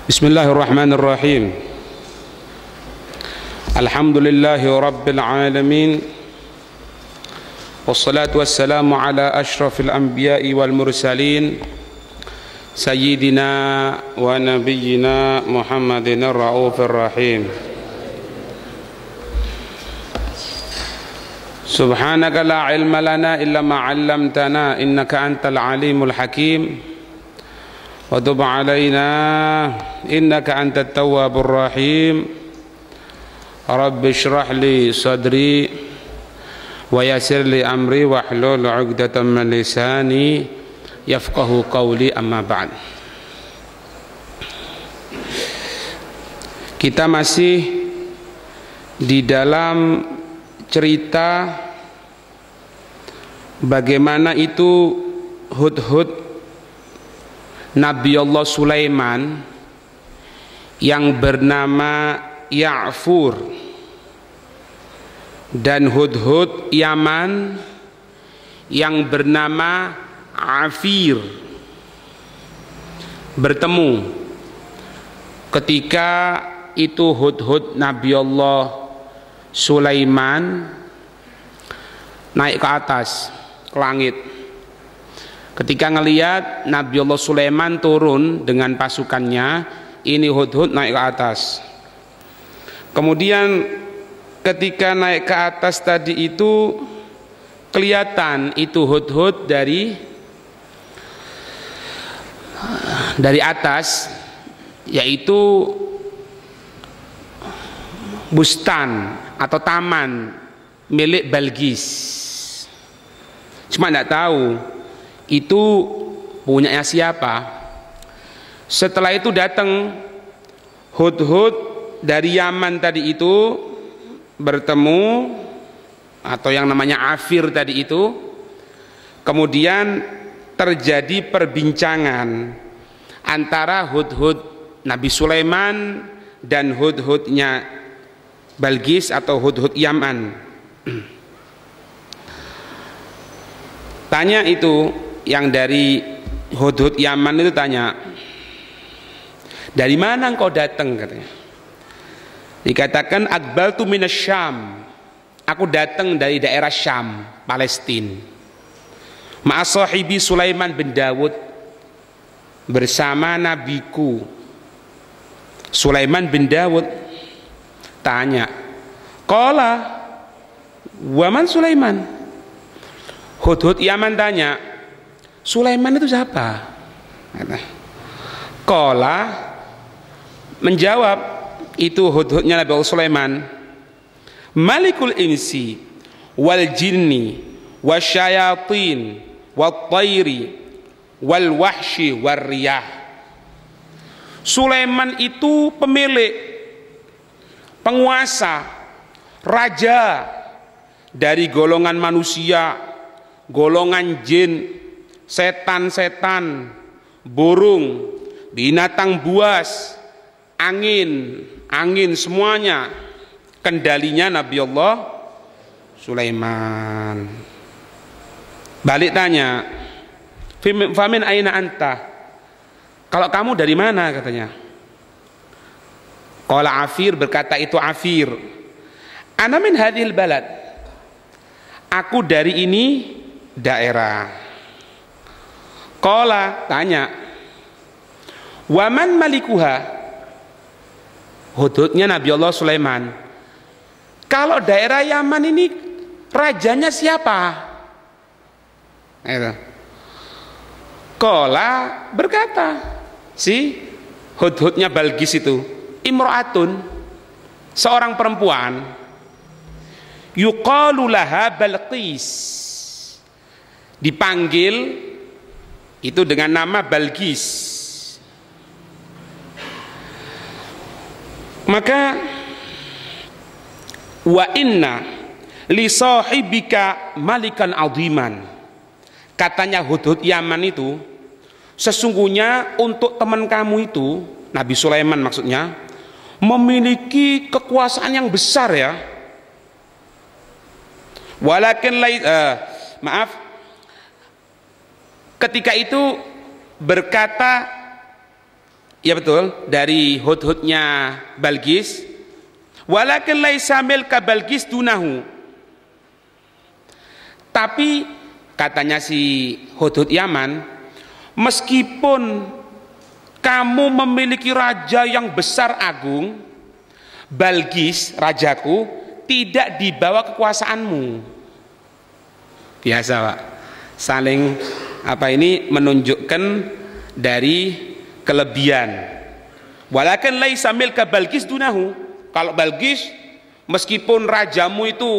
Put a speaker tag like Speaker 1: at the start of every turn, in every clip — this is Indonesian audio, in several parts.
Speaker 1: Bismillahirrahmanirrahim. Alhamdulillahi rabbil alamin. Wassalatu wassalamu ala ashrafil anbiya'i wal mursalin Sayyidina wa nabiyyina Muhammadin ar-ra'ufir rahim. Subhanaka la ilma lana illa ma 'allamtana innaka antal alimul hakim. Wa tub 'alaina innaka antat tawwabur rahim. Rabbi shrah li sadri wa yassir li amri wahlul 'uqdatam min lisani yafqahu qawli, amma ba'd. Kita masih di dalam cerita bagaimana itu Hudhud Nabi Allah Sulaiman yang bernama Ya'fur dan Hudhud Yaman yang bernama Afir bertemu. Ketika itu Hudhud Nabi Allah Sulaiman naik ke atas, ke langit. Ketika ngelihat Nabi Allah Sulaiman turun dengan pasukannya, ini Hudhud naik ke atas. Kemudian ketika naik ke atas tadi itu kelihatan itu Hudhud dari atas, yaitu bustan atau taman milik Balqis. Cuma tidak tahu itu punyanya siapa. Setelah itu datang Hudhud dari Yaman tadi itu bertemu atau yang namanya Afir tadi itu. Kemudian terjadi perbincangan antara Hudhud Nabi Sulaiman dan Hudhudnya Balqis atau Hudhud Yaman. Tanya itu yang dari Hudhud Yaman itu tanya, dari mana engkau datang, katanya. Dikatakan aqbaltu minas Syam, aku datang dari daerah Syam, Palestina. Ma'asahibi Sulaiman bin Dawud, bersama nabiku Sulaiman bin Dawud. Tanya, qala waman Sulaiman? Hudhud Yaman tanya, Sulaiman itu siapa? Qala menjawab itu Hudhudnya Nabi Allah Sulaiman, Malikul insi wal jinni wasyayatin wat tayri wal wahshi war riyah. Sulaiman itu pemilik, penguasa, raja dari golongan manusia, golongan jin, setan-setan, burung, binatang buas, angin semuanya kendalinya Nabi Allah Sulaiman. Balik tanya, famin aina anta? Kalau kamu dari mana, katanya. Qala Afir, berkata itu Afir, ana min hadhil balad, aku dari ini daerah. Qala, tanya, waman malikuha? Hudhudnya Nabi Allah Sulaiman, kalau daerah Yaman ini rajanya siapa? Qala, berkata si Hudhudnya Balqis itu, imra'atun, seorang perempuan, yuqalu laha Balqis, dipanggil itu dengan nama Balqis. Maka wa inna li sahibika malikan aziman, katanya Hudhud Yaman itu, sesungguhnya untuk teman kamu itu, Nabi Sulaiman maksudnya, memiliki kekuasaan yang besar ya. Walakin maaf, ketika itu berkata Ya betul, dari hudhudnya Balqis. Walakin laisa milka Balqis dunahu. Tapi katanya si hudhud Yaman, meskipun kamu memiliki raja yang besar agung, Balqis rajaku tidak di bawah kekuasaanmu. Biasa Pak, saling menunjukkan dari kelebihan. Walakin laisa milka Balqis dunahu. Kalau Balqis meskipun rajamu itu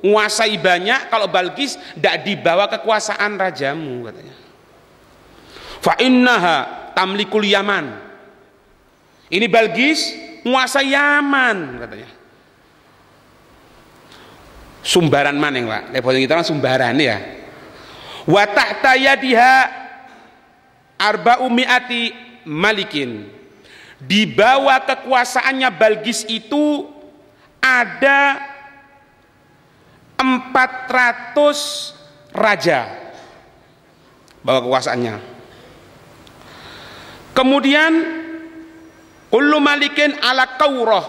Speaker 1: menguasai banyak, kalau Balqis tidak di bawah kekuasaan rajamu katanya. Fa innaha tamlikul Yaman. Ini Balqis menguasai Yaman katanya. Sumbaran maning Pak. Level kita kan sumbaran ya. Wa tahta yadiha arba'u mi'ati malikin. Di bawah kekuasaannya Balqis itu ada 400 raja bawah kekuasaannya. Kemudian kullu malikin ala qaurah.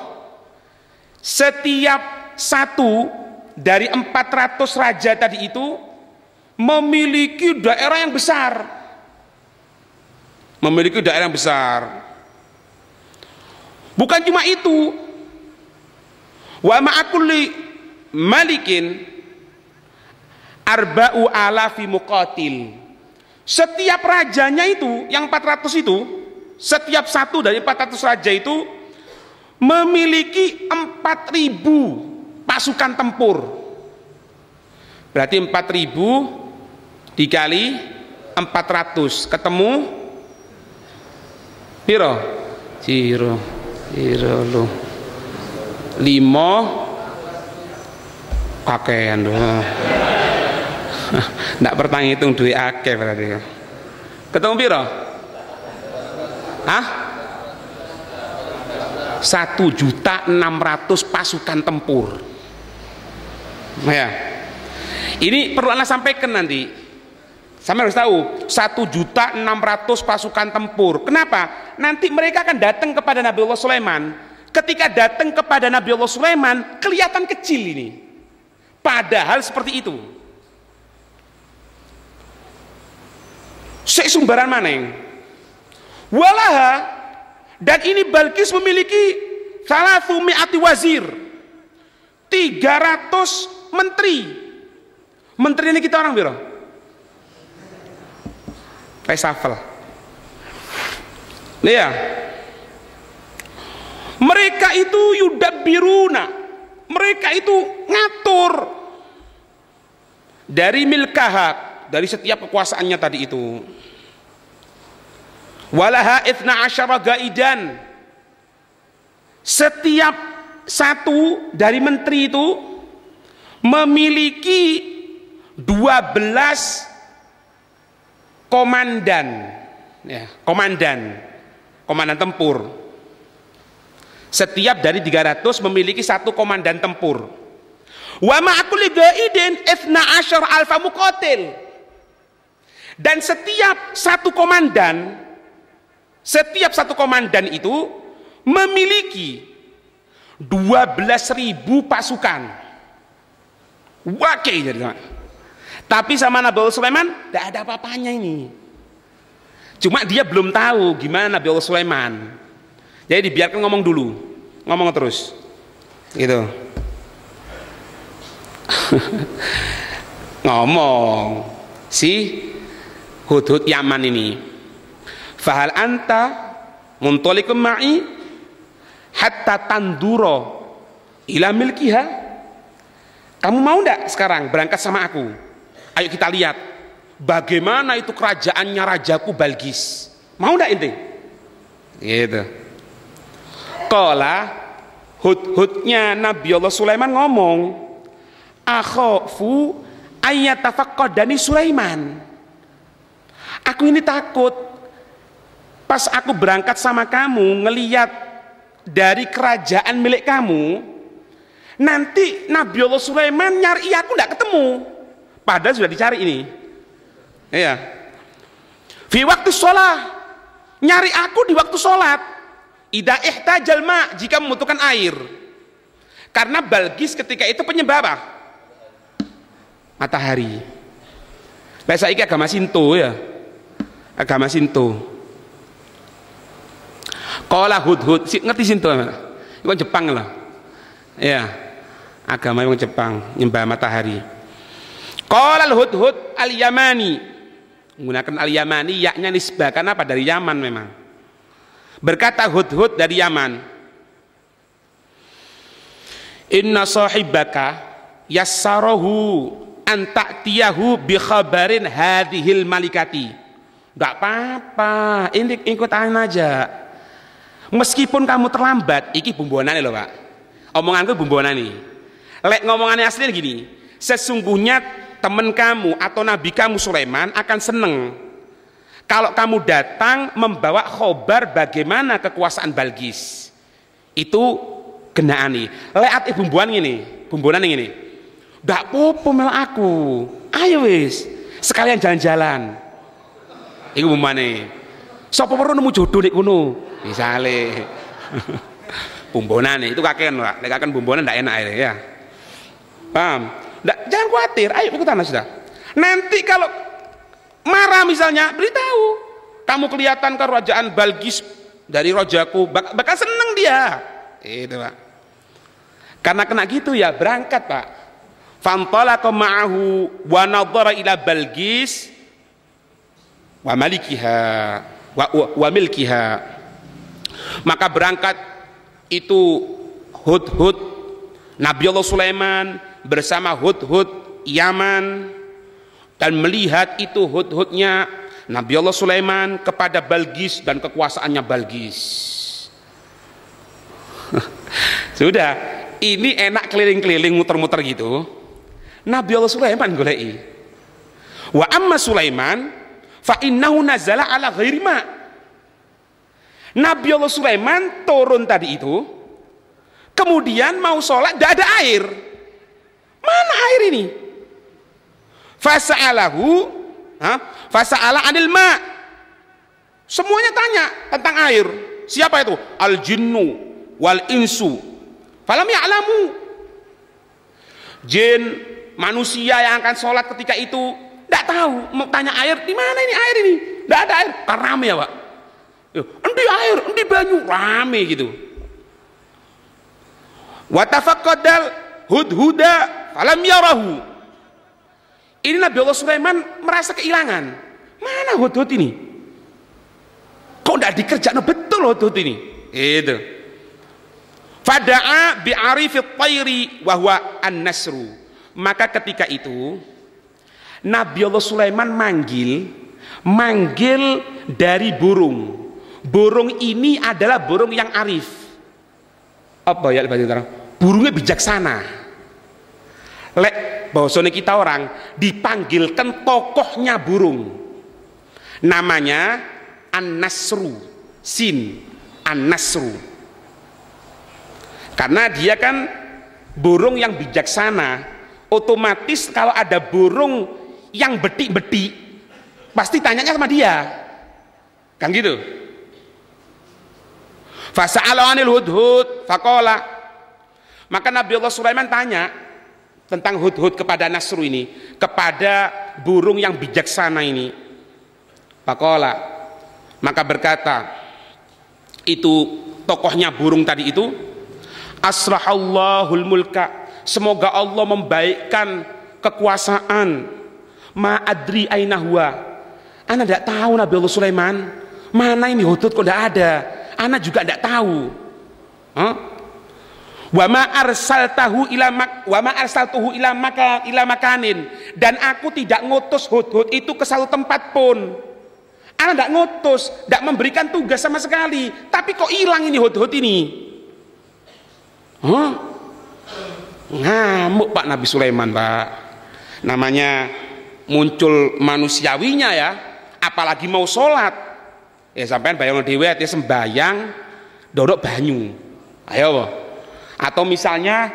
Speaker 1: Setiap satu dari 400 raja tadi itu memiliki daerah yang besar. Memiliki daerah yang besar. Bukan cuma itu. Wa ma'akulli malikin arba'u alafi muqatil. Setiap rajanya itu, yang 400 itu, setiap satu dari 400 raja itu memiliki 4.000 pasukan tempur. Berarti 4.000 dikali 400 ketemu piro? Ciro lu 5 kakean doh. Ndak pertang hitung duit akeh berarti. Ketemu piro? Hah? 1.600.000 pasukan tempur. Ya. Ini perlu Anda sampaikan nanti. Sama harus tahu 1.600.000 pasukan tempur. Kenapa? Nanti mereka akan datang kepada Nabi Allah Sulaiman. Ketika datang kepada Nabi Allah Sulaiman, kelihatan kecil ini. Padahal seperti itu. Sumbaran maneng. Walaha, dan ini Balqis memiliki 300 wazir. 300 menteri. Menteri ini kita orang biro. Reshuffle. Ya. Mereka itu yudabbiruna. Mereka itu ngatur dari milkahak, dari setiap kekuasaannya tadi itu. Walaha 12 gaidan. Setiap satu dari menteri itu memiliki 12 komandan, ya, komandan tempur. Setiap dari 300 memiliki satu komandan tempur. Wa ma'akulli gaidin 12,000 muqatil. Dan setiap satu komandan itu memiliki 12.000 pasukan. Wakil jadi. Tapi sama Nabi Allah Sulaiman tidak ada apa-apanya ini. Cuma dia belum tahu gimana Nabi Allah Sulaiman. Jadi dibiarkan ngomong dulu, ngomong terus, gitu. Ngomong si hudhud Yaman ini. Fahal anta muntalikum ma'i hatta tanduro ila milkiha. Kamu mau ndak sekarang berangkat sama aku? Ayo kita lihat bagaimana itu kerajaannya rajaku Balqis. Mau ndak ente? Gitu. Qala hudhudnya Nabi Allah Sulaiman ngomong, akhafu ayyatafaqqadani Sulaiman. Aku ini takut pas aku berangkat sama kamu ngelihat dari kerajaan milik kamu, nanti Nabi Allah Sulaiman nyari aku ndak ketemu. Padahal sudah dicari ini. Iya. Fi waktu sholat, nyari aku di waktu sholat. Idza ihtajal ma, jika membutuhkan air. Karena Balqis ketika itu penyembah apa? Matahari. Lah saiki agama Sinto ya. Agama Sinto. Qala Hudhud, ngerti Sinto? Itu Jepang lah. Ya. Agama yang Jepang, nyembah matahari. Qala Hudhud al-Yamani. Menggunakan al-Yamani yaknya nisbah karena apa? Dari Yaman memang. Berkata Hudhud dari Yaman, inna sahibaka yassarahu an ta'tiyahu bi khabarin hadhil malikati. Enggak apa-apa, ini ikutan aja. Meskipun kamu terlambat, iki bumbonane lho, Pak. Omonganku bumbonane. Lek ngomongannya aslinya gini, sesungguhnya teman kamu atau nabi kamu Sulaiman akan seneng kalau kamu datang membawa khobar bagaimana kekuasaan Balqis. Itu genaani. Lek bumbuan ini, bumbuan ini. Ndak popo mel aku. Ayo wis, sekalian jalan-jalan. Iku bumbane. Sapa perlu nemu jodoh nek ngono? Misale. Bumbonane itu kakean, Pak. Nek kakean bumbuane ndak enak ya. Paham? Nggak, jangan khawatir, ayo ikutan sudah. Nanti kalau marah misalnya, beritahu kamu kelihatan kerajaan Balqis dari rojaku, bakal seneng dia. Itu Pak. Karena kena gitu ya berangkat Pak. Fantalaqa ma'ahu wa nadhara ila Balqis wa malikiha wa milkiha. Maka berangkat itu Hudhud Nabi Allah Sulaiman bersama Hudhud Yaman dan melihat itu Hudhudnya Nabi Allah Sulaiman kepada Balqis dan kekuasaannya Balqis. Sudah, ini enak keliling-keliling muter-muter gitu. Nabi Allah Sulaiman golei. Wa amma Sulaiman fa innahu nazala ala ghairi ma. Nabi Allah Sulaiman turun tadi itu, kemudian mau sholat tidak ada air. Mana air ini? Fasa'alahu, fasa'ala anil ma. Semuanya tanya tentang air. Siapa itu? Al jinnu wal insu. Falam ya'lamu. Jin, manusia yang akan sholat ketika itu tidak tahu. Mau tanya air, di mana ini air ini? Tidak ada air. Karena rame ya Pak. Endi air, endi banyu, rame gitu. Wa tafaqqadal hudhuda falam yarahu. Ini Nabi Allah Sulaiman merasa kehilangan. Mana Hudhud ini? Kok tidak dikerjakan betul Hudhud ini? Itu. Fada'a bi'arifit tayri wa huwa an-nasru. Maka ketika itu Nabi Allah Sulaiman manggil dari burung. Burung ini adalah burung yang arif. Apa ya bahasa Arab? Burungnya bijaksana. Lek bahasane kita orang dipanggilkan tokohnya burung. Namanya An-Nasru. Sin An-Nasru. Karena dia kan burung yang bijaksana. Otomatis kalau ada burung yang betik-betik pasti tanyanya sama dia. Kan gitu. Fasa'ala anil hudhud faqala. Maka Nabi Allah Sulaiman tanya tentang Hudhud kepada Nasru ini, kepada burung yang bijaksana ini. Faqala. Maka berkata itu tokohnya burung tadi itu, asrahallahul mulka, semoga Allah membaikkan kekuasaan. Ma adri aina huwa. Ana tidak tahu Nabi Allah Sulaiman, mana ini Hudhud kok tidak ada. Ana juga tidak tahu. Wa ma arsaltahu ila makanin, dan aku tidak ngutus Hudhud itu ke satu tempat pun. Ana tidak ngutus, tidak memberikan tugas sama sekali. Tapi kok hilang ini Hudhud ini? Ngamuk Pak Nabi Sulaiman Pak. Namanya muncul manusiawinya ya. Apalagi mau sholat. Ya sampean bayang dhewe ati sembayang ndorok banyu. Ayo apa? Atau misalnya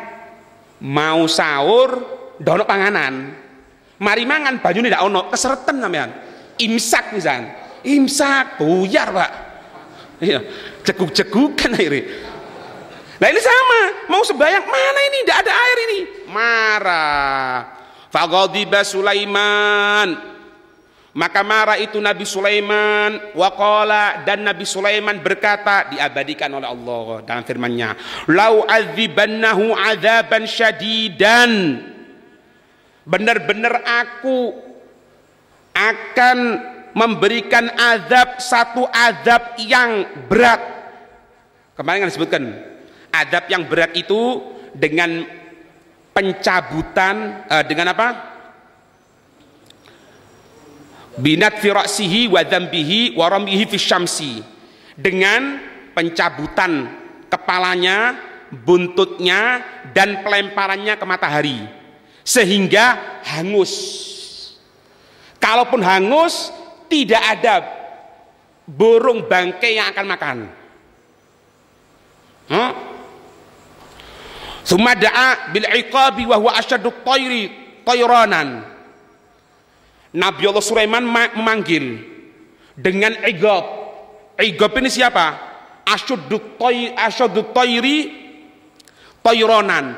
Speaker 1: mau sahur ndorok panganan. Mari mangan banyune ndak ono, keseretan sampean. Imsak misalnya. Imsak buyar Pak. Iya, ceguk-cegukan airnya. Nah ini sama, mau sembahyang mana ini, tidak ada air ini, marah. Faghadiba Sulaiman, maka marah itu Nabi Sulaiman. Waqala, dan Nabi Sulaiman berkata, diabadikan oleh Allah dalam firman-Nya, lau adzibannahu adzaban syadidan, benar-benar aku akan memberikan azab, satu azab yang berat. Kemarin kan disebutkan azab yang berat itu dengan pencabutan, dengan apa? Binat fi ra'sihi wa dzambihi wa ramihi fi syamsi, dengan pencabutan kepalanya, buntutnya, dan pelemparannya ke matahari sehingga hangus. Kalaupun hangus, tidak ada burung bangkai yang akan makan. Summa da'a bil iqabi wa huwa asyaddu tayranan. Nabi Allah Sulaiman memanggil dengan iqab. Iqab ini siapa? Asyaddu tayranan.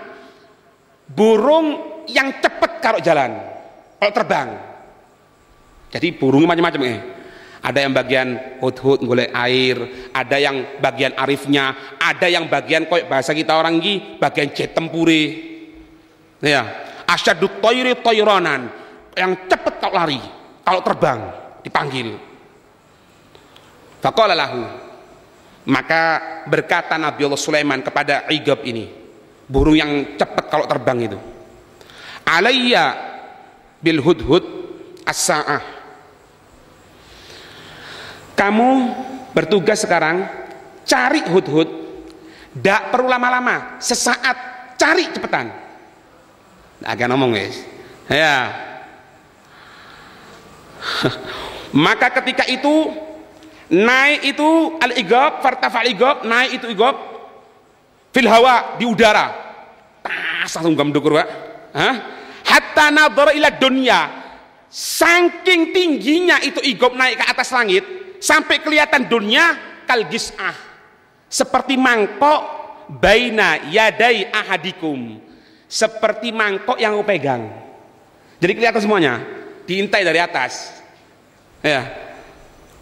Speaker 1: Burung yang cepat kalau jalan, kalau terbang. Jadi burung macam-macam Ada yang bagian hudhud golek air, ada yang bagian arifnya, ada yang bagian koyok bahasa kita orang ini bagian jet tempure. Ya, asyadut tayri tayranan, yang cepat kalau lari, kalau terbang dipanggil. Faqala lahu, maka berkata Nabi Allah Sulaiman kepada Iqab ini, burung yang cepat kalau terbang itu, alayya bil hudhud as-sa'ah, kamu bertugas sekarang cari hudhud, tidak perlu lama-lama, sesaat cari cepetan. Agak ngomong guys, ya. Maka ketika itu naik itu al-iqab, fartafa al-iqab, naik itu iqab fil hawa, di udara, langsung gamdukur Pak. Hatta nadhara ila dunya, saking tingginya itu iqab naik ke atas langit sampai kelihatan dunia, kalgis'ah, seperti mangkok, baina yadai ahadikum, seperti mangkok yang aku pegang. Jadi kelihatan semuanya, diintai dari atas, ya,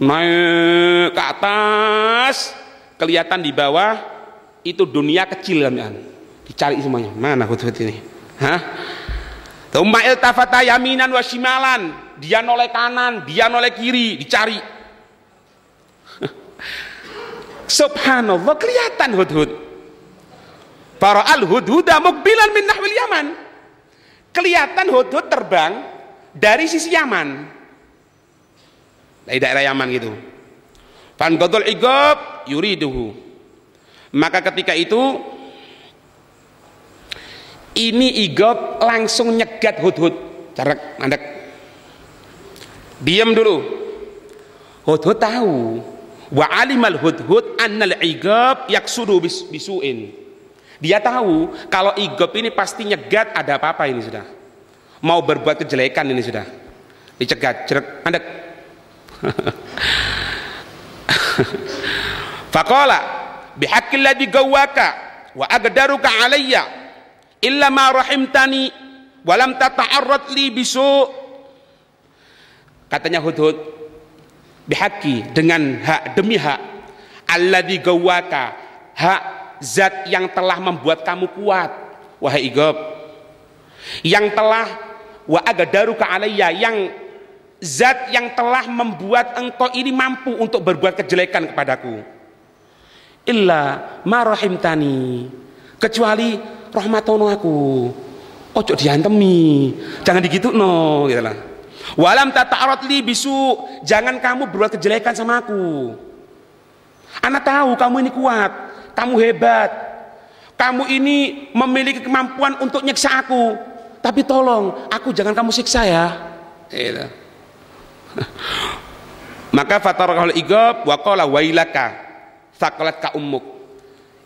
Speaker 1: naik ke atas, kelihatan di bawah itu dunia kecil kan, dicari semuanya, mana hudhud ini? Tsumma iltafata yaminan wa shimalan, dia noleh kanan, dia noleh kiri, dicari. Subhanallah, kelihatan hudhud. Para al-hudhuda mukbilan min nahwil Yaman, kelihatan hudhud terbang dari sisi Yaman, dari daerah Yaman gitu. Fan qadul iqab yuriduhu, maka ketika itu ini iqab langsung nyegat hudhud, carak mandek, diam dulu. Hudhud tahu, wa alimal hudhud annal iqab yaksudu bisuin, dia tahu kalau iqab ini pasti nyegat ada apa-apa, ini sudah mau berbuat kejelekan, ini sudah dicegat, jerek mandek. Faqala bihaqqil ladzi gawwaka wa agdaruka alayya illa ma rahimtani wa lam tata'arrad li bisu, katanya hudhud, bihaqqi, dengan hak, demi hak, alladzi gawwaka, hak zat yang telah membuat kamu kuat wahai iqab, yang telah, wa agdaruka alayya, yang zat yang telah membuat engkau ini mampu untuk berbuat kejelekan kepadaku, illa ma rahimtani, kecuali rahmatono aku, ojo diantemi, jangan digitukno gitu lah. Walam tata'arad li bisu, jangan kamu berbuat kejelekan sama aku. Anak tahu kamu ini kuat, kamu hebat, kamu ini memiliki kemampuan untuk nyiksa aku, tapi tolong aku jangan kamu siksa ya. Maka fatarahul iqab wa qala wailaka thaqalat ka ummuk,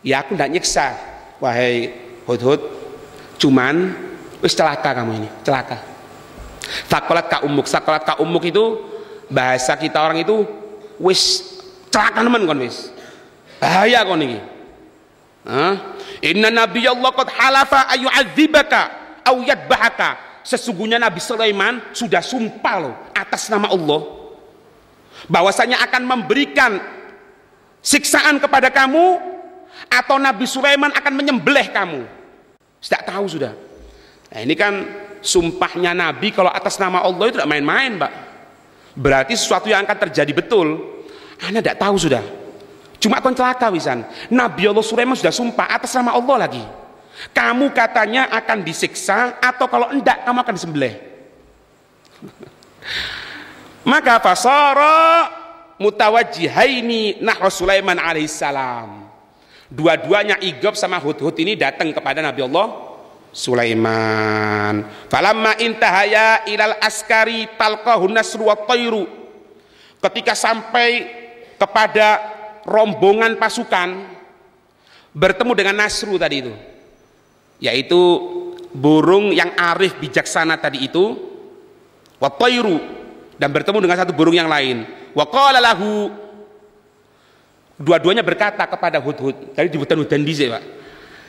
Speaker 1: ya aku tidak nyiksa wahai hudhud, cuman wis celaka kamu ini, celaka. Thaqalat ka ummuk, thaqalat ka ummuk itu bahasa kita orang itu wis celaka nemen kon wis. Bahaya kau niki. Inna nabiyallah qad halafa ayu'adzibaka aw yadbahaka. Sesungguhnya Nabi Sulaiman sudah sumpah loh atas nama Allah bahwasanya akan memberikan siksaan kepada kamu atau Nabi Sulaiman akan menyembelih kamu. Tidak tahu sudah. Nah, ini kan sumpahnya Nabi kalau atas nama Allah itu tidak main-main, Pak. Berarti sesuatu yang akan terjadi betul. Anda tidak tahu sudah. Cuma kon celaka wisan. Nabi Allah Sulaiman sudah sumpah atas nama Allah lagi. Kamu katanya akan disiksa atau kalau enggak kamu akan disembelih. Maka fasara mutawajjihaini nahwa Sulaiman alaihissalam. Dua-duanya Igop sama Hudhud ini datang kepada Nabi Allah Sulaiman. Falamma intahaya ilal askari talqahun nasru wa tayru. Ketika sampai kepada rombongan pasukan bertemu dengan Nasru tadi itu, yaitu burung yang arif bijaksana tadi itu, wa tayru, dan bertemu dengan satu burung yang lain. Wa qala lahu, dua-duanya berkata kepada Hudhud. Tadi dibutan-butan dize, Pak.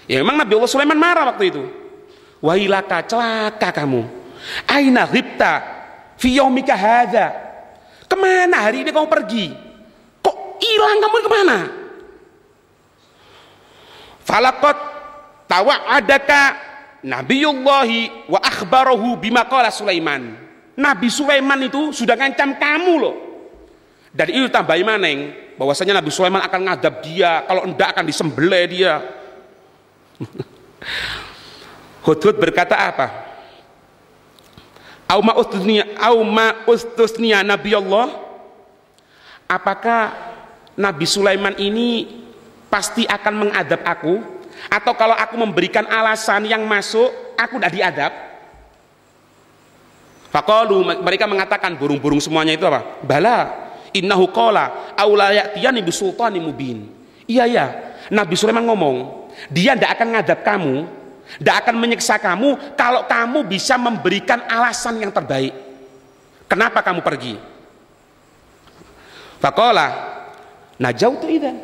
Speaker 1: Ya memang Nabi Allah Sulaiman marah waktu itu. Wailaka, celaka kamu. Aina ghibta fi yaumika hadza. Kemana hari ini kamu pergi? Kok hilang kamu kemana? Falaqad tawa'adaka nabiyullahi wa akhbarahu bima qala Sulaiman. Nabi Sulaiman itu sudah ngancam kamu loh. Dan itu tambah maneng bahwasanya Nabi Sulaiman akan ngadab dia, kalau enggak akan disembelih dia. Hudhud berkata apa? Auma ustusniya Nabi Allah. Apakah Nabi Sulaiman ini pasti akan mengadab aku? Atau kalau aku memberikan alasan yang masuk, aku tidak diadab? Faqalu, mereka mengatakan, burung-burung semuanya itu apa? Bala, innahu qala aula ya'tiyani bisultanin mubin. Iya ya, Nabi Sulaiman ngomong, dia tidak akan ngadab kamu, tidak akan menyiksa kamu kalau kamu bisa memberikan alasan yang terbaik. Kenapa kamu pergi? Faqala najautu idzan.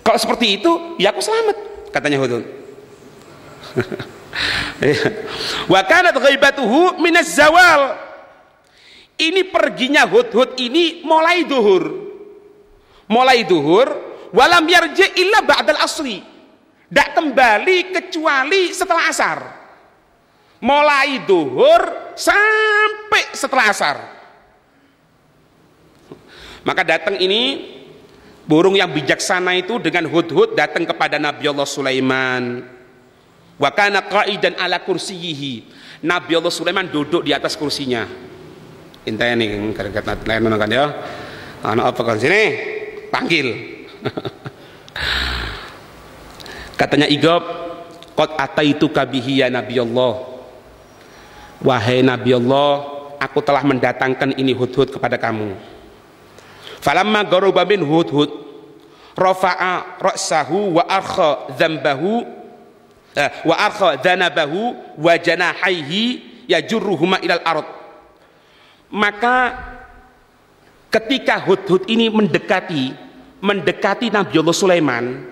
Speaker 1: Kalau seperti itu, ya aku selamat, katanya Hudhud. Wa kanat ghaibatuhu minaz zawal. Ini perginya Hudhud ini mulai duhur. Mulai duhur, walam yarji illa ba'dal asri. Tidak kembali kecuali setelah asar. Mulai duhur sampai setelah asar. Maka datang ini burung yang bijaksana itu dengan Hudhud datang kepada Nabi Allah Sulaiman. Wa kana qa'idan ala kursiyihi. Nabi Allah Sulaiman duduk di atas kursinya. Intanya nih kata lain kan ya. Anak apa kan sini? Panggil. Katanya Igop, qad ataituka bihi ya Nabi Allah. Wahai Nabi Allah, aku telah mendatangkan ini Hudhud kepada kamu. Falamma gharuba min Hudhud rafa'a ra'sahu wa arkha dzambahu wa arkha dzanabahu wa janahaihi yajurruhuma ilal ard. Maka ketika Hudhud ini mendekati Nabi Allah Sulaiman,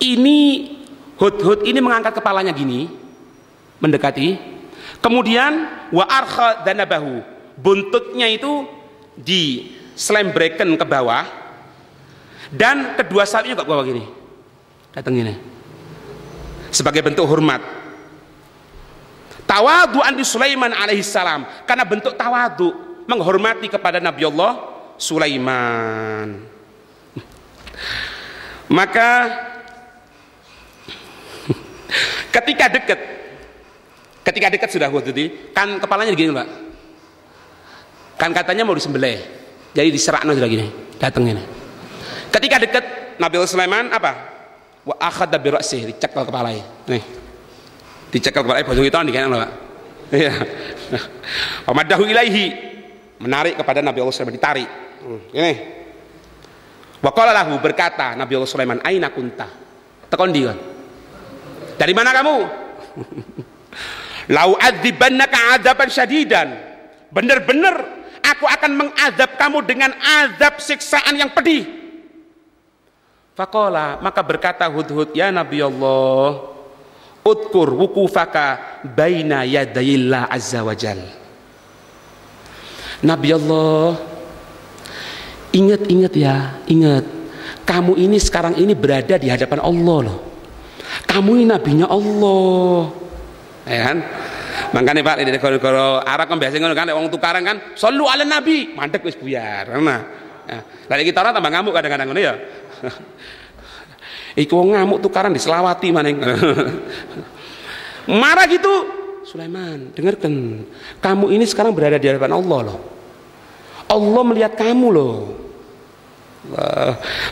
Speaker 1: ini Hudhud ini mengangkat kepalanya gini, mendekati, kemudian wa arkha dzanabahu, buntutnya itu diselembrekan ke bawah, dan kedua sayapnya juga ke bawah gini, datang gini sebagai bentuk hormat. Tawadu'an di Sulaiman alaihissalam, karena bentuk tawadu, menghormati kepada Nabi Allah Sulaiman. Maka ketika dekat sudah Hudhud kan kepalanya gini, Pak, kan katanya mau disembelih, jadi diserakno sudah gini, datang ini. Ketika dekat Nabi Allah Sulaiman apa? Wa akhadha bi ra'sihi, dicekal kepalanya. Nih. Dicekal kepalanya bojong itu dikene lho, Pak. Iya. Pamadahu ilaihi, menarik kepada Nabi Allah Sulaiman, ditarik. Ini. Wa qala lahu, berkata Nabi Allah Sulaiman, aina kunta? Tekon ndi kan? Dari mana kamu? Lau adzibannaka adzaban syadidan. Benar-benar aku akan mengadab kamu dengan azab siksaan yang pedih. Faqala, maka berkata Hudhud, ya Nabi Allah, udkur wukufaka baina yadayillah azza wa jal. Nabi Allah, ingat ya, ingat, kamu ini sekarang ini berada di hadapan Allah loh. Kamu ini nabinya Allah, ya kan? Makanya Pak, di negara Arab kan biasanya kan wong tukaran kan, shollu ala nabi, mandek wis buyar. Nah, lagi kita orang tambah ngamuk kadang-kadang ngono ya. Iku wong ngamuk tukaran diselawati maning. Marah gitu. Sulaiman, dengarkan, kamu ini sekarang berada di hadapan Allah loh. Allah melihat kamu loh.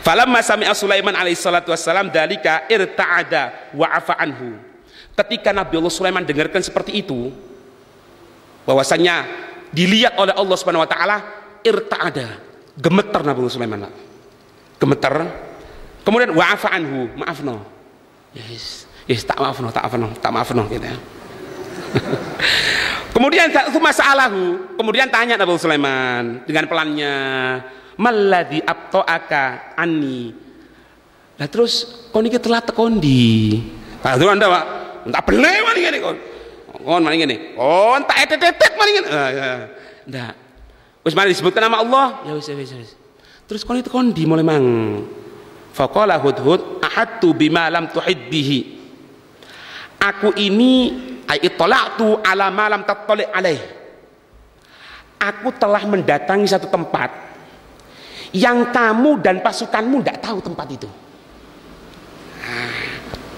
Speaker 1: Falamma sami'a Sulaiman alaihi salatu wassalam dalika irta'ada wa afa anhu. Ketika Nabi Allah Sulaiman dengarkan seperti itu, bahwasanya dilihat oleh Allah Subhanahu wa taala, irta'ada, gemeter Nabi Allah Sulaiman. Gemeter. Kemudian wa afa anhu, maafno. Yes, tak maafno gitu ya. Kemudian kemudian tanya Nabi Sulaiman dengan pelannya, malladzi abta'aka anni. Lah terus kon iki telat tekondi. Pak Anda Pak, tak bele mani ngene kon. Kon mani ngene. Kon tak etet-etet mani ngene. Ndak. Wis mari disebutkan nama Allah, ya wis. Terus kon itu kondi mulai mang. Faqala Hudhud ahadtu bima lam tuhid bihi. Aku ini ittala'tu ala ma lam tattali' alaih. Aku telah mendatangi satu tempat yang kamu dan pasukanmu tidak tahu tempat itu.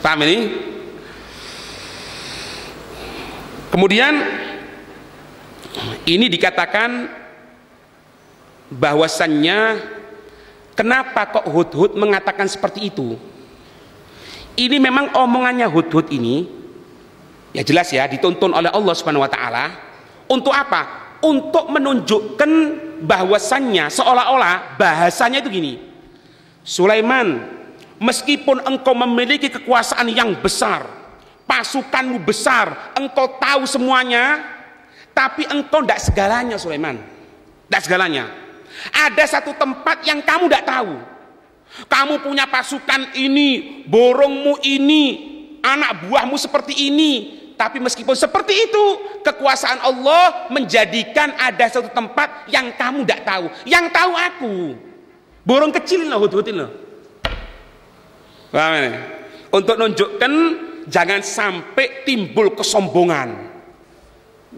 Speaker 1: Paham ini? Kemudian ini dikatakan bahwasannya kenapa kok Hudhud mengatakan seperti itu? Ini memang omongannya Hudhud ini, ya jelas ya, dituntun oleh Allah Subhanahu wa taala. Untuk apa? Untuk menunjukkan bahwasannya seolah-olah bahasanya itu gini. Sulaiman, meskipun engkau memiliki kekuasaan yang besar, pasukanmu besar, engkau tahu semuanya, tapi engkau tidak segalanya Sulaiman. Tidak segalanya. Ada satu tempat yang kamu tidak tahu. Kamu punya pasukan ini, borongmu ini, anak buahmu seperti ini. Tapi meskipun seperti itu, kekuasaan Allah menjadikan ada satu tempat yang kamu tidak tahu. Yang tahu aku. Borong kecil loh, Hudhudin loh. Paham ini? Untuk menunjukkan jangan sampai timbul kesombongan.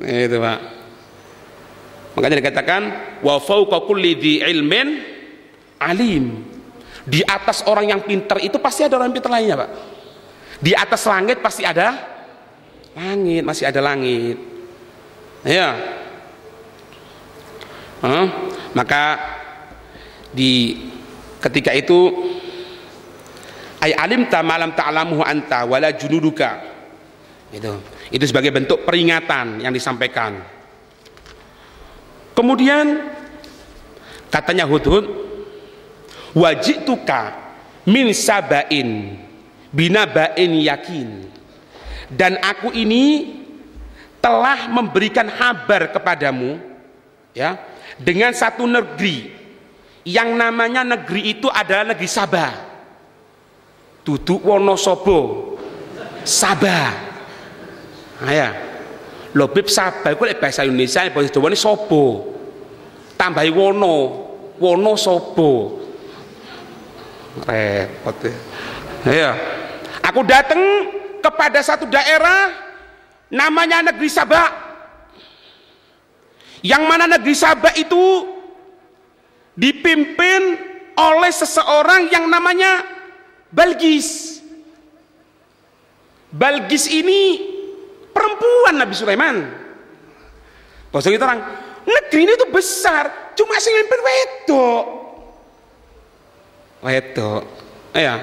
Speaker 1: Itu Pak. Makanya dikatakan wa fawqa kulli dzi ilmin alim. Di atas orang yang pintar itu pasti ada orang pintar lainnya Pak. Di atas langit pasti ada langit, masih ada langit. Ya. Maka di ketika itu ay alimta malam ta'lamuhu anta wala junuduka. Itu sebagai bentuk peringatan yang disampaikan. Kemudian katanya Hudhud, wajituka min sabain binabain yakin, dan aku ini telah memberikan kabar kepadamu ya dengan satu negeri yang namanya negeri itu adalah negeri Sabah. Duduk Wonosobo, Sabah. Ya. Lobib Sabah itu bahasa Indonesia, bahasa Jawa ini Sobo. Tambahi Wonosobo. Repot ya. Aku datang kepada satu daerah namanya negeri Sabah, yang mana negeri Sabah itu dipimpin oleh seseorang yang namanya Balqis. Balqis ini perempuan Nabi Sulaiman. Bahasa kita orang, negeri ini tuh besar, cuma sing mimpin wedok. Ya.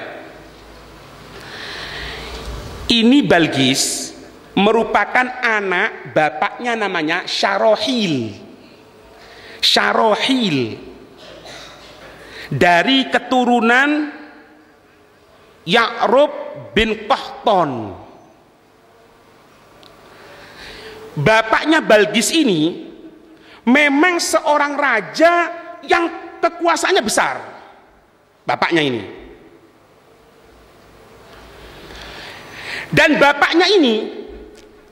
Speaker 1: Ini Balqis merupakan anak bapaknya namanya Syarohil. Syarohil dari keturunan Ya'rub bin Qahton. Bapaknya Balqis ini memang seorang raja yang kekuasaannya besar. Bapaknya ini
Speaker 2: Dan bapaknya ini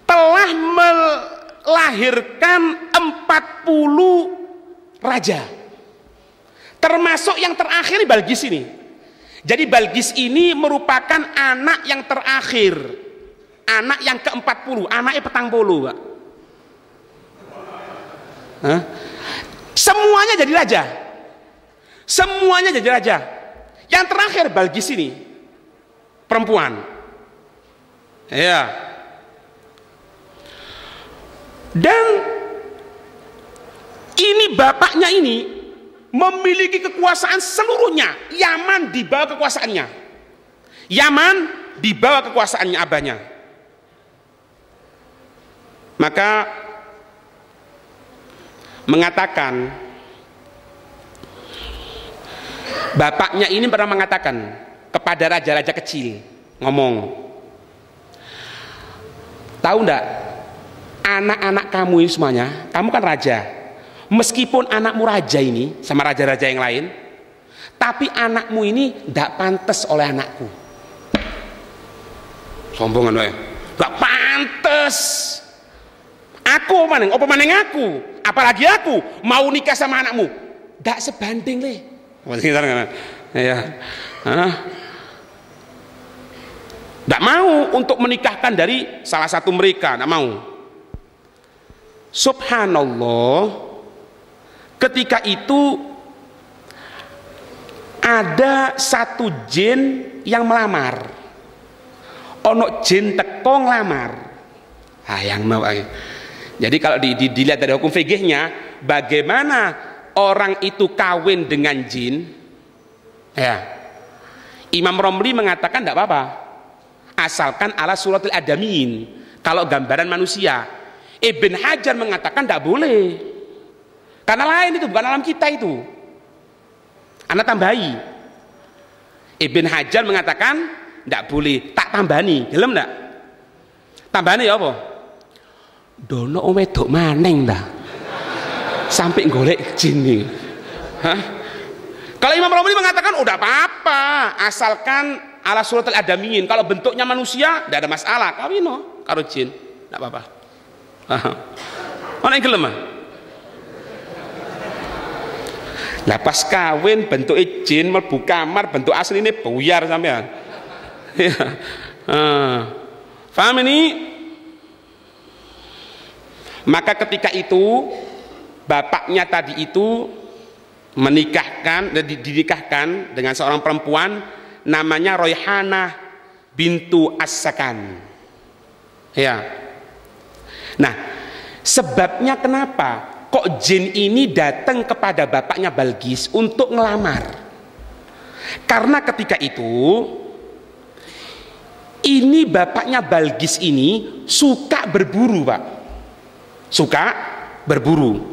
Speaker 2: telah melahirkan 40 raja, termasuk yang terakhir Balqis ini. Jadi Balqis ini merupakan anak yang terakhir, anak yang ke-40, anaknya petang puluh, Pak. Semuanya jadi raja, semuanya jadi raja. Yang terakhir Balqis ini perempuan, ya. Dan ini bapaknya ini memiliki kekuasaan seluruhnya. Yaman di bawah kekuasaannya, Yaman di bawah kekuasaannya abahnya. Maka mengatakan, bapaknya ini pernah mengatakan kepada raja-raja kecil, ngomong, tahu enggak, anak-anak kamu ini semuanya, kamu kan raja, meskipun anakmu raja ini sama raja-raja yang lain, tapi anakmu ini enggak pantas oleh anakku. Sombongan wae, enggak pantas. Aku maning, apa maning aku, apalagi aku mau nikah sama anakmu, enggak sebanding le. Ya, enggak mau untuk menikahkan dari salah satu mereka, enggak mau. Subhanallah, ketika itu ada satu jin yang melamar. Ono jin teko nglamar. Yang mau. Jadi kalau dilihat dari hukum fikihnya, bagaimana orang itu kawin dengan jin, ya, Imam Romli mengatakan tidak apa-apa, asalkan ala suratul adamin, kalau gambaran manusia. Ibn Hajar mengatakan tidak boleh, karena lain itu, bukan alam kita itu. Anda tambahi. Ibn Hajar mengatakan tidak boleh, tak tambani, gelem enggak? Tambani ya apa? Dono wedok maneng dah, sampai golek jin nih. Kalau Imam Romli mengatakan udah apa-apa, asalkan ala suratul adamin, kalau bentuknya manusia tidak ada masalah, kawin no karo jin, tidak apa-apa. Ono yang gelem ah? Lah pas kawin bentuk jin mlebu kamar, bentuk asli ini buyar sampean. Paham ini? Maka ketika itu bapaknya tadi itu dinikahkan dengan seorang perempuan namanya Royhanah bintu As-Sakan. Ya. Nah, sebabnya kenapa kok jin ini datang kepada bapaknya Balqis untuk ngelamar? Karena ketika itu ini bapaknya Balqis ini suka berburu, Pak. Suka berburu.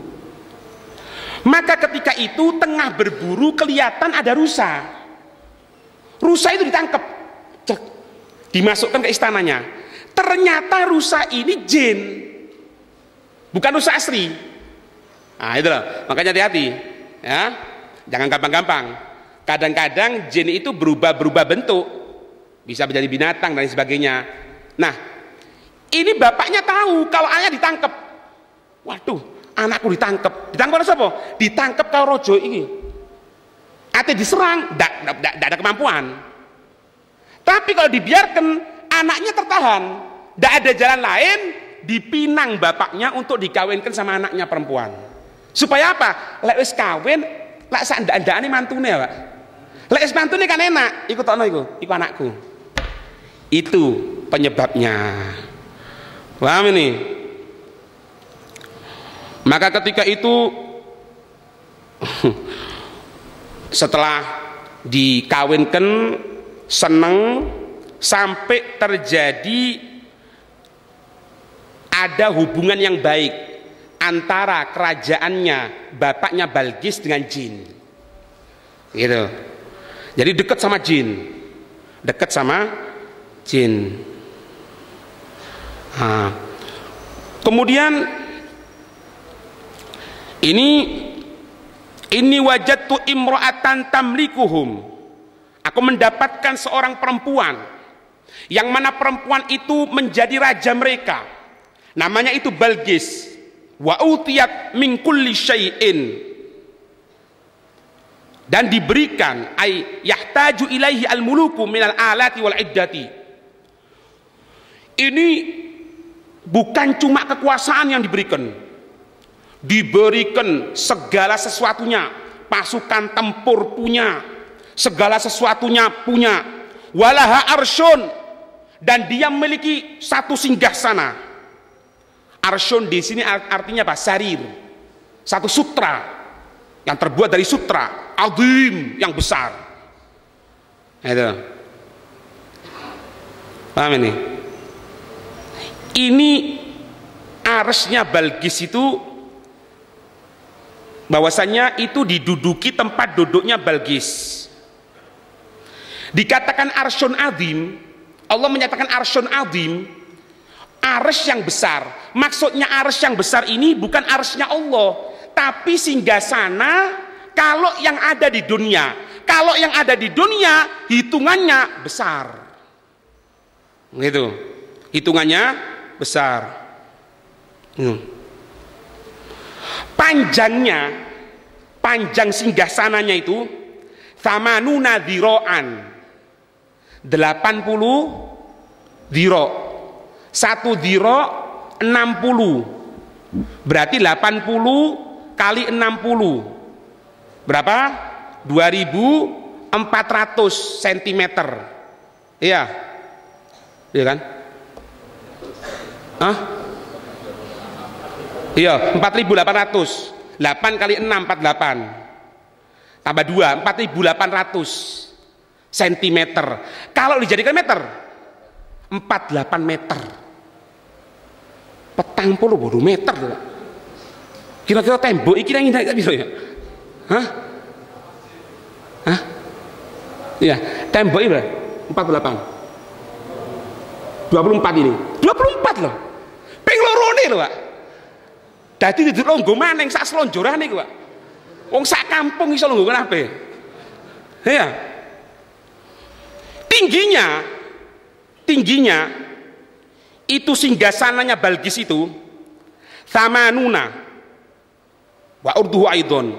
Speaker 2: Maka ketika itu tengah berburu kelihatan ada rusa. Rusa itu ditangkap, dimasukkan ke istananya. Ternyata rusa ini jin, bukan rusa asli. Nah itu loh, makanya hati-hati ya, jangan gampang-gampang. Kadang-kadang jin itu berubah bentuk, bisa menjadi binatang dan sebagainya. Nah ini bapaknya tahu kalau anaknya ditangkap. Waduh, anakku ditangkap. Ditangkap oleh siapa? Ditangkap karo rojo ini. Ate diserang, tidak ada kemampuan. Tapi kalau dibiarkan, anaknya tertahan. Tidak ada jalan lain, dipinang bapaknya untuk dikawinkan sama anaknya perempuan. Supaya apa? Lek wis kawin, lek sak ndak-ndakane mantune, Pak. Lek wis mantune kan enak, iku tokno iku anakku. Itu penyebabnya. Paham ini? Maka ketika itu setelah dikawinkan seneng, sampai terjadi ada hubungan yang baik antara kerajaannya bapaknya Balqis dengan jin, gitu. Jadi dekat sama jin, Nah, kemudian ini wajadtu imra'atan tamlikuhum, aku mendapatkan seorang perempuan yang mana perempuan itu menjadi raja mereka, namanya itu Balqis. Wa utiyat min kulli syai'in, dan diberikan ay yahtaju ilaihi al-muluku minal alati wal iddati. Ini bukan cuma kekuasaan yang diberikan segala sesuatunya, pasukan tempur punya, segala sesuatunya punya, walaha arsyun, dan dia memiliki satu singgasana. Arsyun di sini artinya apa? Sarir, satu sutra yang terbuat dari sutra, azim, yang besar. Itu paham ini? Ini arsnya Balqis itu, bahwasanya itu diduduki tempat duduknya Balqis. Dikatakan arsyun azim, Allah menyatakan arsyun azim, arsy yang besar. Maksudnya arsy yang besar ini bukan arsy-nya Allah, tapi singgasana kalau yang ada di dunia. Kalau yang ada di dunia hitungannya besar, gitu, hitungannya besar. Panjang singgasananya itu thamanuna dhiro'an, 80 dhiro'. Satu dhiro' 60, berarti 80 kali 60 berapa? 2400 cm. Iya, iya kan? Hah? Iya, 4800. 8 kali 6 48, tambah 2 4800 cm. Kalau dijadikan meter 48 meter, petang puluh bodoh meter. Kira-kira tembok iki nang ndak bisa ya? Hah? Hah? Iya, tembok iki 48 24 ini 24 loh, ping lorone loh Pak. Dadi duduk longgo maneng sak selonjorane iku Pak. Wong sak kampung iso longgo kabeh. Iya. Tingginya itu singgasananya Balqis itu thamanuna wa urduhu aidon.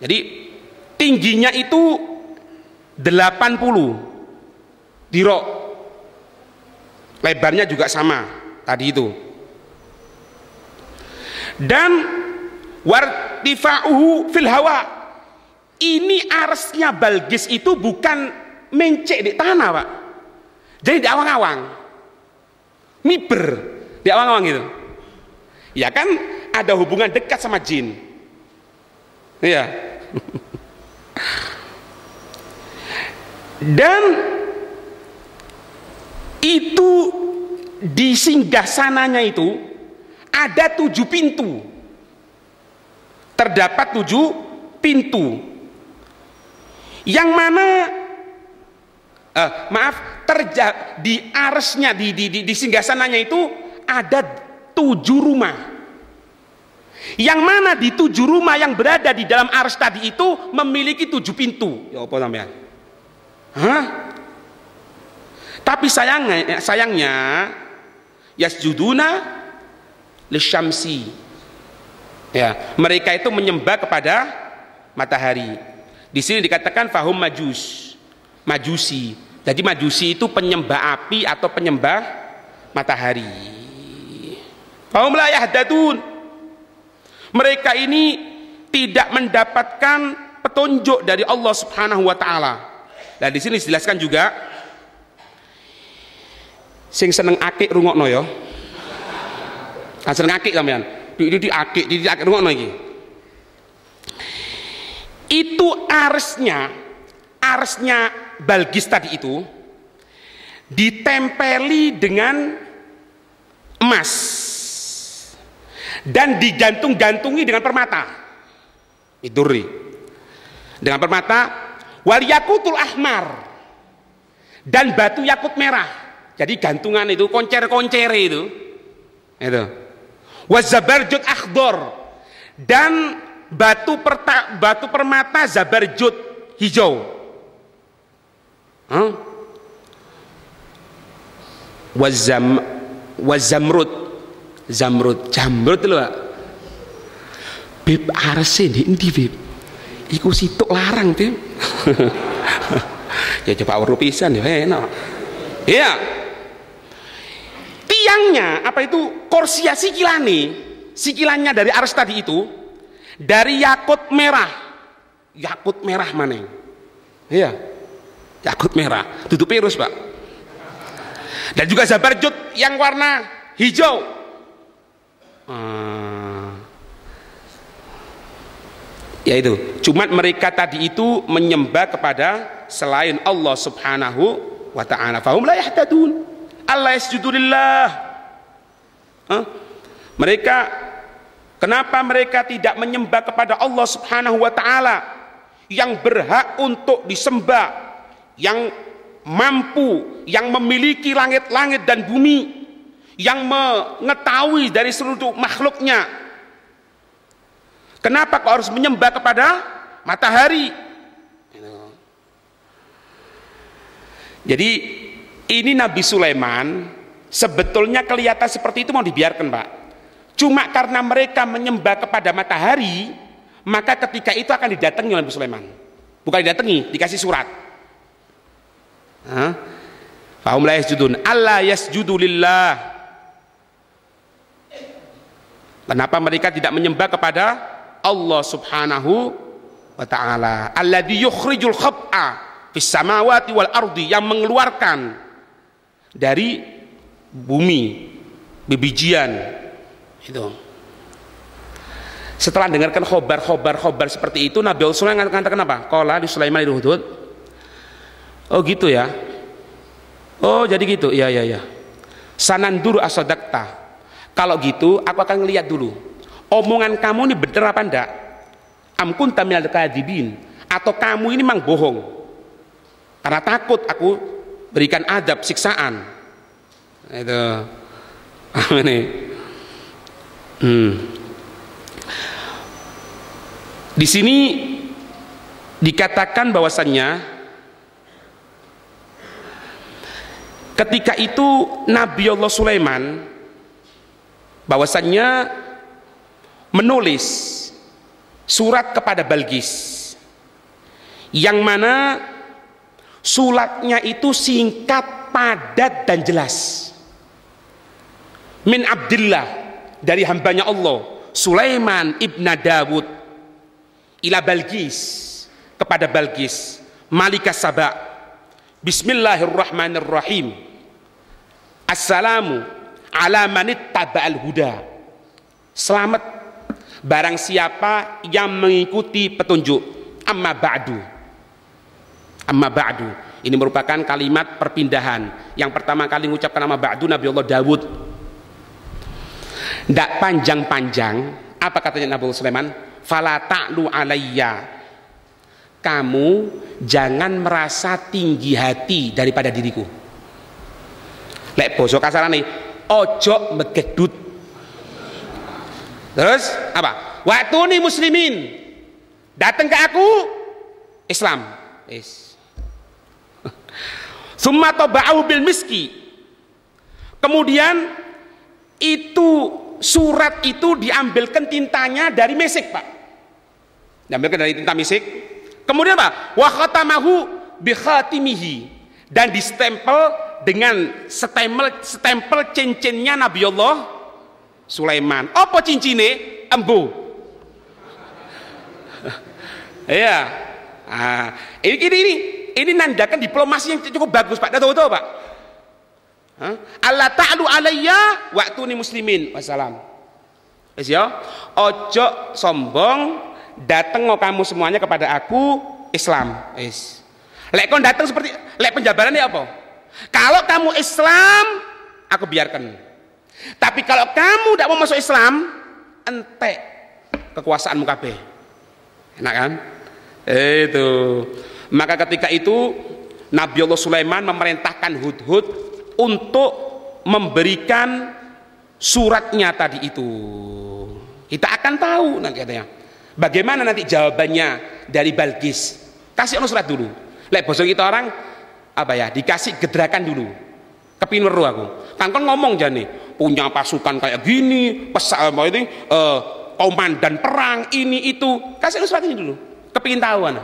Speaker 2: Jadi tingginya itu 80 dhiro', lebarnya juga sama tadi itu, dan wartifa'uhu fil hawa. Ini arsnya Balqis itu bukan mencek di tanah Pak, jadi di awang-awang, miber di awang-awang gitu. Ya kan ada hubungan dekat sama jin. Iya. Dan itu di singgasananya itu ada 7 pintu. Terdapat 7 pintu. Yang mana di arsnya, di singgasananya itu ada 7 rumah. Yang mana di 7 rumah yang berada di dalam ars tadi itu memiliki 7 pintu. Ya apa namanya? Hah? Tapi sayangnya yasjuduna lisyamsi. Ya, mereka itu menyembah kepada matahari. Di sini dikatakan fahum majusi. Jadi majusi itu penyembah api atau penyembah matahari. Fahum la yahdatun. Mereka ini tidak mendapatkan petunjuk dari Allah Subhanahu wa taala. Dan di sini dijelaskan juga, sing seneng akik rungokno ya. Kan seneng akik sampean. Di akik rungokno iki. Itu arsnya Balqis tadi itu ditempeli dengan emas dan digantung-gantungi dengan permata. Iduri dengan permata, wal yakutul ahmar, dan batu yakut merah. Jadi gantungan itu koncer-koncere itu wazabarjud akhdor, dan batu permata zabarjud hijau. Wazamrud. Jamrud lho Pak. Beb arse ndi Beb? Iku situk larang Beb. Ya coba weruh pisan ya enak. Iya. Tiangnya apa itu? Korsia sikilannya dari ars tadi itu dari yakut merah. Yakut merah mana? Iya. Yakut merah. Tutup virus Pak. Dan juga zabarjud yang warna hijau. Ya itu. Cuma mereka tadi itu menyembah kepada selain Allah Subhanahu wa ta'ala. Fahum la yahtadun. Allah yasjudu lillah. Kenapa mereka tidak menyembah kepada Allah Subhanahu wa ta'ala yang berhak untuk disembah, yang mampu, yang memiliki langit-langit dan bumi, yang mengetahui dari seluruh makhluknya? Kenapa kau harus menyembah kepada matahari? Jadi ini Nabi Sulaiman sebetulnya kelihatan seperti itu mau dibiarkan Pak. Cuma karena mereka menyembah kepada matahari, maka ketika itu akan didatangi oleh Nabi Sulaiman. Bukan didatangi, dikasih surat. Fahum la yasjudun. Allah yasjudu lillah. Kenapa mereka tidak menyembah kepada Allah Subhanahu wa ta'ala? Alladzi yukhrijul khab'a fis samawati wal ardi, yang mengeluarkan dari bumi bibijian itu. Setelah dengarkan khobar seperti itu, Nabi Sulaiman mengatakan apa? Qala li Sulaiman al-hudud. Oh gitu ya. Oh jadi gitu. Iya. Sananduru asadakta. Kalau gitu aku akan ngelihat dulu omongan kamu ini bener apa enggak. Am kunta minal kadzibin, atau kamu ini memang bohong. Karena takut aku berikan adab, siksaan. Itu. Ini. Di sini dikatakan bahwasannya ketika itu Nabi Allah Sulaiman bahwasannya menulis surat kepada Balqis, yang mana suratnya itu singkat, padat dan jelas. Min Abdillah, dari hambanya Allah Sulaiman ibn Dawud, ila Balqis, kepada Balqis Malikah Saba. Bismillahirrahmanirrahim. Assalamu ala manit taba'al huda. Selamat barang siapa yang mengikuti petunjuk. Amma ba'du. Ini merupakan kalimat perpindahan. Yang pertama kali mengucapkan amma ba'du Nabi Allah Dawud. Tidak panjang-panjang. Apa katanya Nabi Sulaiman? Fala ta'lu alayya. Kamu jangan merasa tinggi hati daripada diriku. Lek boso kasarane ojo megedut. Terus apa? Watuni muslimin, datang ke aku Islam. Summa taba'u bil miski. Kemudian itu surat itu diambilkan tintanya dari mesik Pak. Diambilkan dari tinta mesik. Kemudian apa? Wa khatamahu bi khatimihi, dan distempel dengan stempel cincinnya Nabi Allah Sulaiman. Apa cincine? Embu. Iya. Ini nandakan diplomasi yang cukup bagus Pak. Tahu Pak? Allah ta'lu alayya wa'tuni muslimin. Wassalam. Wis ya. Ojo sombong, datang kamu semuanya kepada aku Islam. Lek kon datang seperti lek penjabarannya apa? Kalau kamu Islam, aku biarkan. Tapi kalau kamu tidak mau masuk Islam, entek kekuasaanmu kabeh. Enak kan? Itu. Maka ketika itu Nabi Allah Sulaiman memerintahkan Hudhud untuk memberikan suratnya tadi itu. Kita akan tahu nanti katanya. Bagaimana nanti jawabannya dari Balqis? Kasih surat dulu. Lek bosok kita orang apa ya? Dikasih gedrakan dulu. kepingin weruh aku. Kangkon ngomong jane, punya pasukan kayak gini, komandan perang ini itu. Kasih surat ini dulu. Kepingin tahu ana.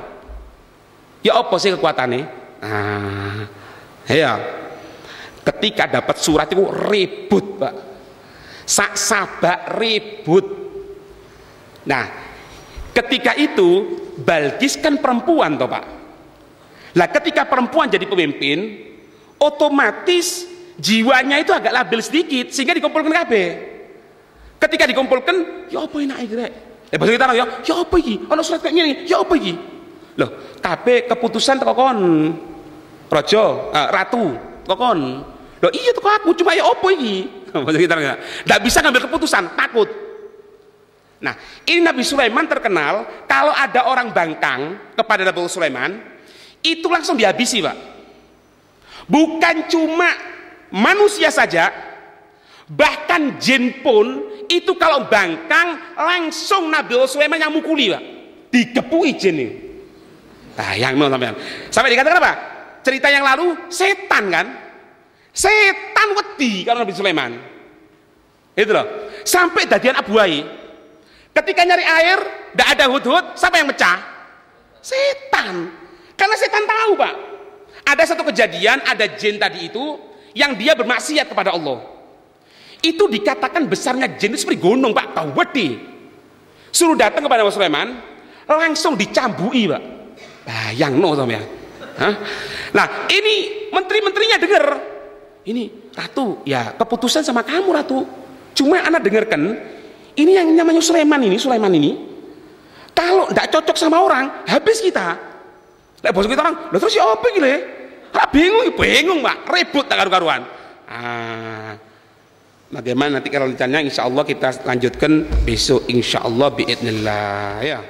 Speaker 2: Ya apa sih kekuatannya? Nah, ya. Ketika dapat surat itu ribut, Pak. Sak sabak ribut. Nah, ketika itu Balkis kan perempuan toh, Pak. Lah ketika perempuan jadi pemimpin, otomatis jiwanya itu agak labil sedikit sehingga dikumpulkan kabeh. Ketika dikumpulkan, ya apa enake rek? Bahasa kita ya apa iki? Ana surat kayak gini, ya apa iki? Loh, kabeh keputusan teko kon. Raja, ratu, teko kon. Loh iya teko aku, cuma ya apa iki? Bahasa kita enggak bisa ngambil keputusan, takut. Nah, ini Nabi Sulaiman terkenal kalau ada orang bangkang kepada Nabi Sulaiman, itu langsung dihabisi, Pak. Bukan cuma manusia saja, bahkan jin pun itu kalau bangkang langsung Nabi Sulaiman yang mukuli, Pak. Digepui jin ini. Nah, yang sampean. Sampai dikatakan apa? Cerita yang lalu setan kan? Setan wedi kalau Nabi Sulaiman. Itu loh. Sampai dadian abuai. Ketika nyari air, tidak ada hudhud, siapa yang pecah? Setan. Karena setan tahu, Pak. Ada satu kejadian, ada jin tadi itu yang dia bermaksiat kepada Allah. Itu dikatakan besarnya jin itu seperti gunung, Pak. Tahu wedi. Suruh datang kepada Nabi Sulaiman, langsung dicambui, Pak. Bayangno sampean. Hah? Nah, ini menteri-menterinya dengar. Ini, Ratu, ya keputusan sama kamu, Ratu. Cuma anak dengarkan, ini yang namanya Sulaiman ini, kalau tidak cocok sama orang, habis kita. Lah bos kita orang, lah terus ya apa gile? Bingung, Pak, ribut tak karu-karuan. Bagaimana nanti kalau rencananya insya Allah kita lanjutkan besok insya Allah biidznillah ya.